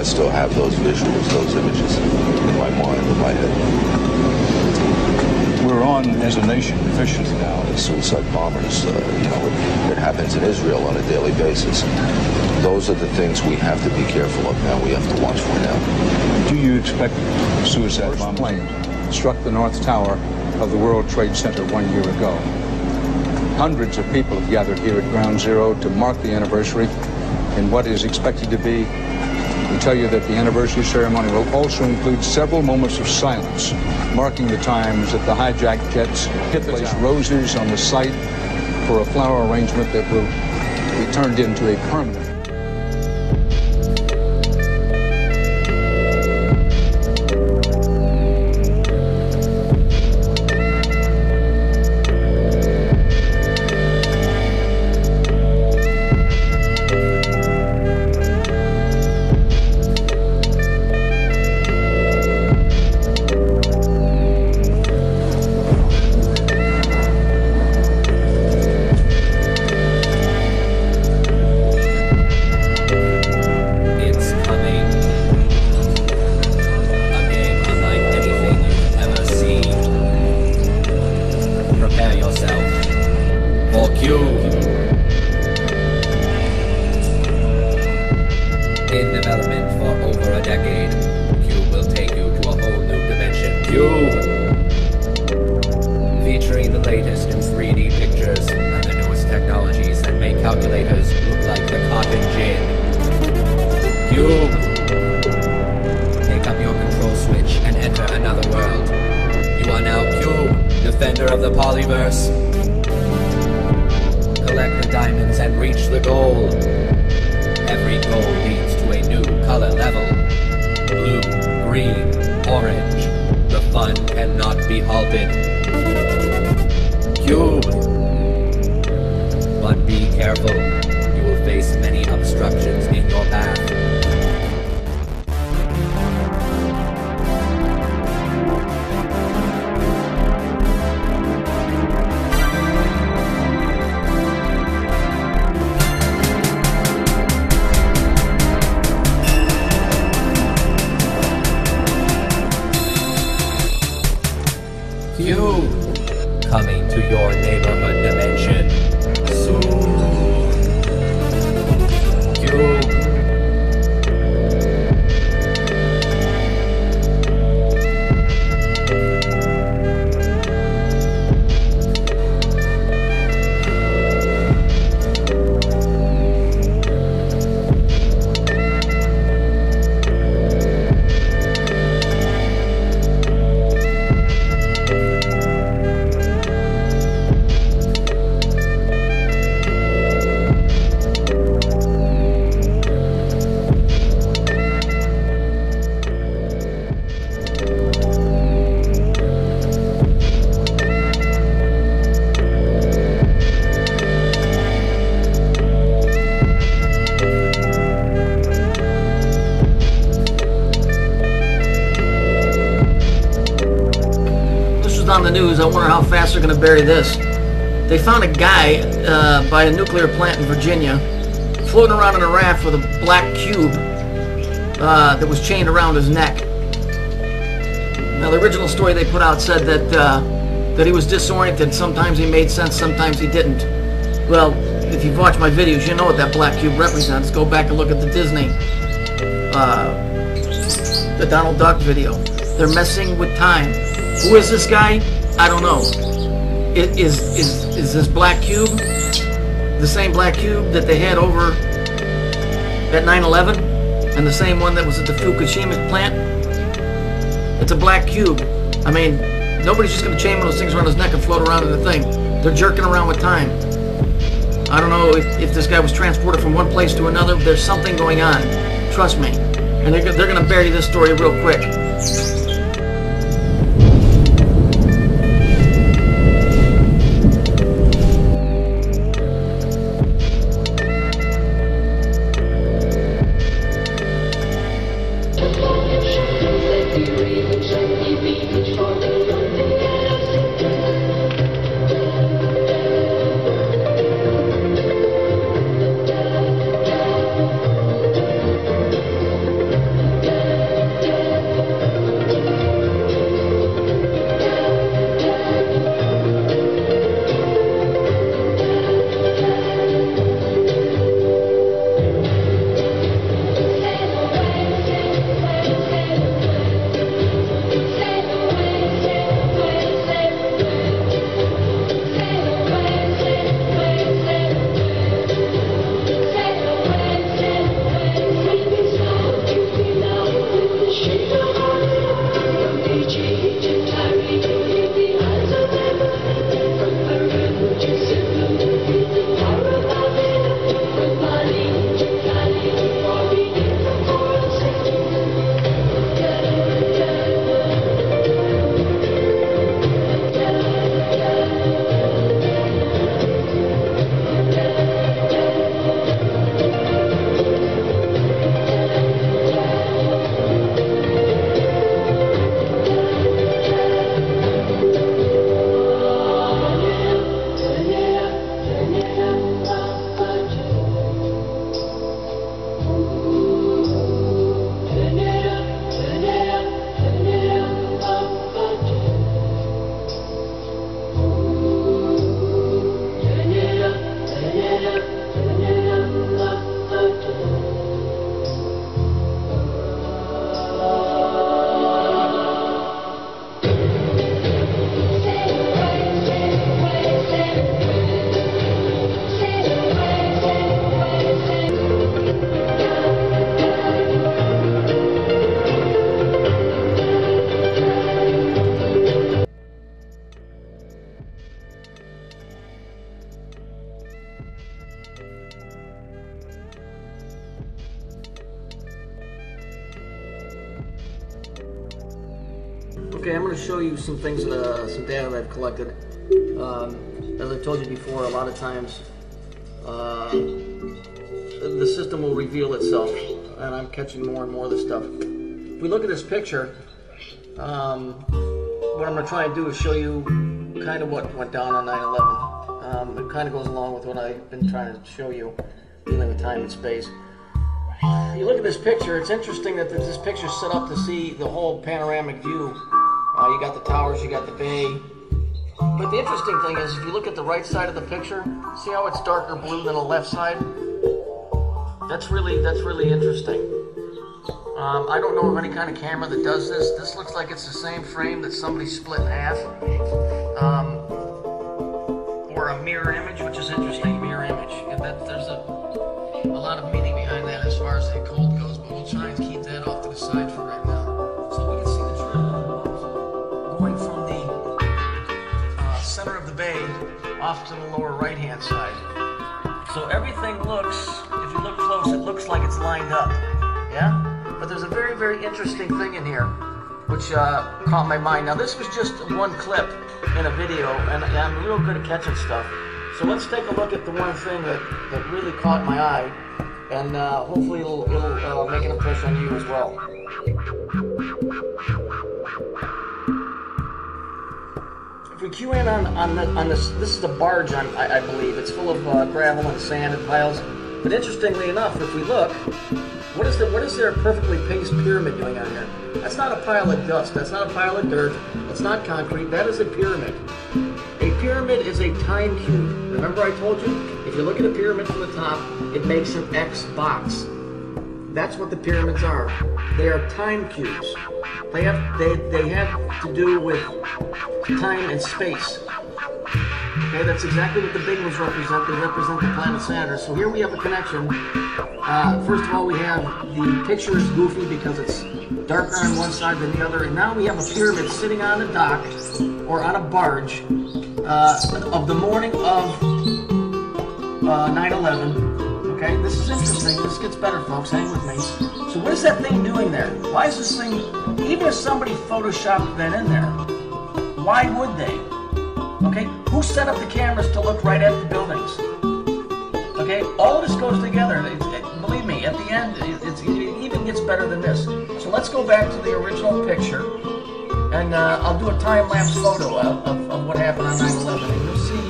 I still have those visuals, those images in my mind, in my head. We're on, as a nation, efficiently now. Suicide bombers, it happens in Israel on a daily basis. Those are the things we have to be careful of now, we have to watch for now. Do you expect suicide bombers? Plane struck the North Tower of the World Trade Center 1 year ago. Hundreds of people have gathered here at Ground Zero to mark the anniversary in what is expected to be, we tell you that the anniversary ceremony will also include several moments of silence, marking the times that the hijacked jets place roses on the site for a flower arrangement that will be turned into a permanent. Coming to your neighborhood dimension soon. On the news. I wonder how fast they're going to bury this. They found a guy by a nuclear plant in Virginia floating around in a raft with a black cube that was chained around his neck. Now, the original story they put out said that he was disoriented. Sometimes he made sense, sometimes he didn't. Well, if you've watched my videos, you know what that black cube represents. Go back and look at the Disney, the Donald Duck video. They're messing with time. Who is this guy? I don't know. Is this black cube the same black cube that they had over at 9/11 and the same one that was at the Fukushima plant? It's a black cube. I mean, nobody's just going to chain one of those things around his neck and float around in the thing. They're jerking around with time. I don't know if this guy was transported from one place to another. There's something going on. Trust me. And they're going to bury this story real quick. Okay, I'm going to show you some things, some data that I've collected. As I told you before, a lot of times the system will reveal itself, and I'm catching more and more of this stuff. If we look at this picture, what I'm going to try and do is show you kind of what went down on 9/11. It kind of goes along with what I've been trying to show you, dealing with time and space. You look at this picture, it's interesting that this picture's set up to see the whole panoramic view. You got the towers, you got the bay. But the interesting thing is, if you look at the right side of the picture, see how it's darker blue than the left side? That's really interesting. I don't know of any kind of camera that does this. This looks like it's the same frame that somebody split in half. Or a mirror image, which is interesting, mirror image. And there's a lot of meaning behind that as far as the occult goes, but we'll try and keep that off to the side for right now. So we can see the trail of the boat going from the center of the bay off to the lower right-hand side. So everything looks, if you look close, it looks like it's lined up. Yeah? But there's a very, very interesting thing in here which caught my mind. Now this was just one clip in a video, and I'm real good at catching stuff. So let's take a look at the one thing that really caught my eye, and hopefully it'll make an impression on you as well. If we cue in on this is a barge, I believe. It's full of gravel and sand and piles. But interestingly enough, if we look, what is their perfectly paced pyramid doing on here? That's not a pile of dust. That's not a pile of dirt. That's not concrete. That is a pyramid. A pyramid is a time cube. Remember I told you, if you look at a pyramid from the top, it makes an X box. That's what the pyramids are. They are time cubes. They have to do with time and space. Okay, that's exactly what the big ones represent. They represent the planet Saturn. So here we have a connection. First of all, we have the picture is goofy because it's darker on one side than the other. And now we have a pyramid sitting on a dock or on a barge of the morning of 9/11. Okay, this is interesting. This gets better, folks. Hang with me. So what is that thing doing there? Why is this thing, even if somebody photoshopped that in there, why would they? Okay, who set up the cameras to look right at the buildings? Okay, all of this goes together. Believe me, at the end, it even gets better than this. So let's go back to the original picture, and I'll do a time-lapse photo of what happened on 9/11. And you'll see,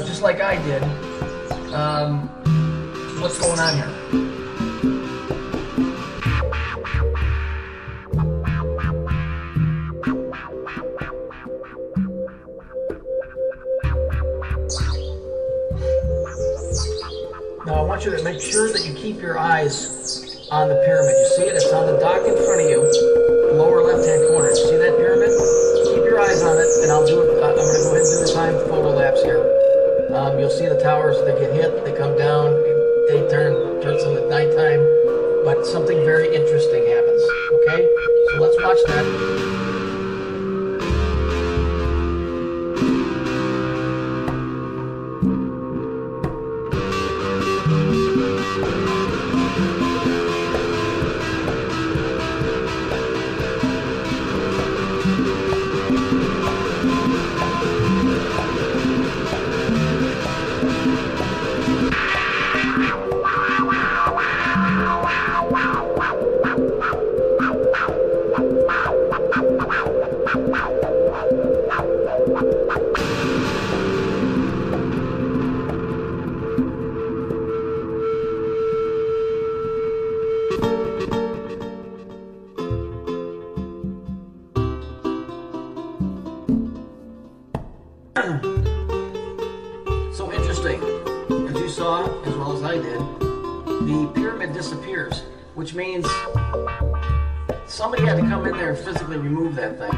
just like I did, what's going on here. Now I want you to make sure that you keep your eyes on the pyramid. You see it? It's on the dock in front of you, the lower left-hand corner. See that pyramid? Keep your eyes on it, and I'll do it. I'm going to go ahead and do the time photo lapse here. You'll see the towers. They get hit. They come down. They turns into nighttime. But something very interesting happens. Okay? So let's watch that. So interesting, as you saw, as well as I did, the pyramid disappears, which means somebody had to come in there and physically remove that thing.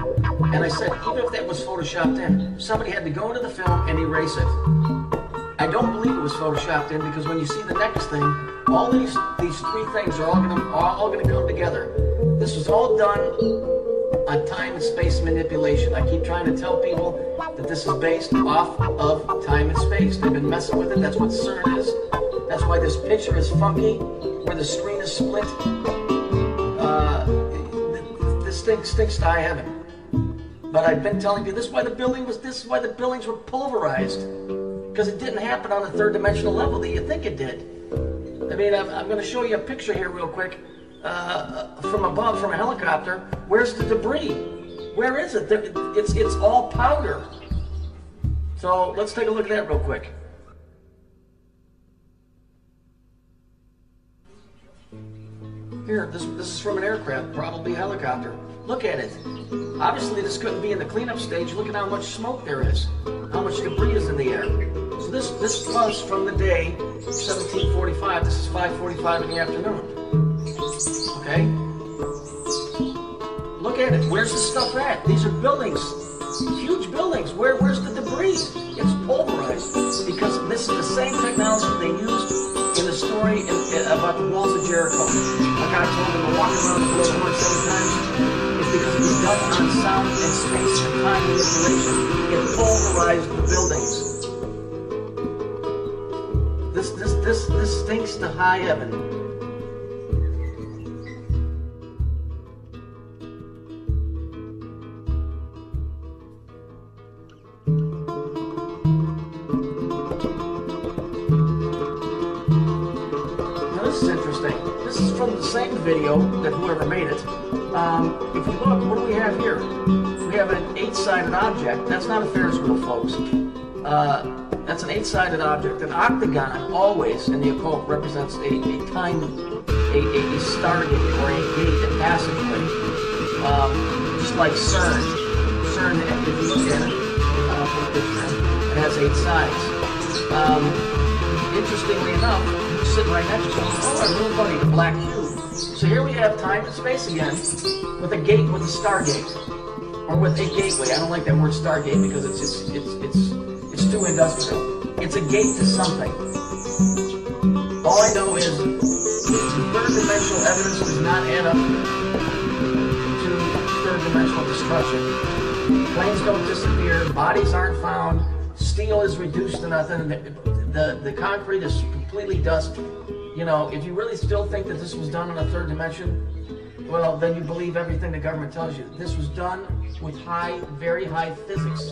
And I said, even if that was photoshopped in, somebody had to go into the film and erase it. I don't believe it was photoshopped in, because when you see the next thing, all these three things are all gonna come together. This was all done on time and space manipulation. I keep trying to tell people that this is based off of time and space. They've been messing with it. That's what CERN is. That's why this picture is funky, where the screen is split. This thing stinks to high heaven. But I've been telling you this is why the buildings were pulverized. Because it didn't happen on a third dimensional level that you think it did. I mean, I'm going to show you a picture here real quick from above, from a helicopter. Where's the debris? Where is it? It's all powder. So let's take a look at that real quick. Here, this is from an aircraft, probably a helicopter. Look at it. Obviously, this couldn't be in the cleanup stage. Look at how much smoke there is, how much debris is in the air. So this was from the day 1745. This is 5:45 in the afternoon. Okay? Look at it. Where's the stuff at? These are buildings, huge buildings. Where's the debris? It's pulverized because this is the same technology they used in the story about the walls of Jericho. A guy told him to walk around and blow the horn 7 times. It's because it was done on sound and space and time manipulation. It pulverized the buildings. This stinks to high heaven. Now this is interesting. This is from the same video that whoever made it. If you look, what do we have here? We have an 8-sided object. That's not a Ferris wheel, folks. That's an 8-sided object. An octagon always in the occult represents a stargate or a gate, a passageway. Just like CERN. CERN, if you look at it, it has 8 sides. Interestingly enough, sitting right next to it, oh, our little buddy, the black cube. So here we have time and space again, with a gate, with a stargate, or with a gateway. I don't like that word stargate because it's too industrial. It's a gate to something. All I know is the third dimensional evidence does not add up to third dimensional destruction. Planes don't disappear, bodies aren't found, steel is reduced to nothing, the concrete is completely dust. You know, if you really still think that this was done in a third dimension, well, then you believe everything the government tells you. This was done with very high physics.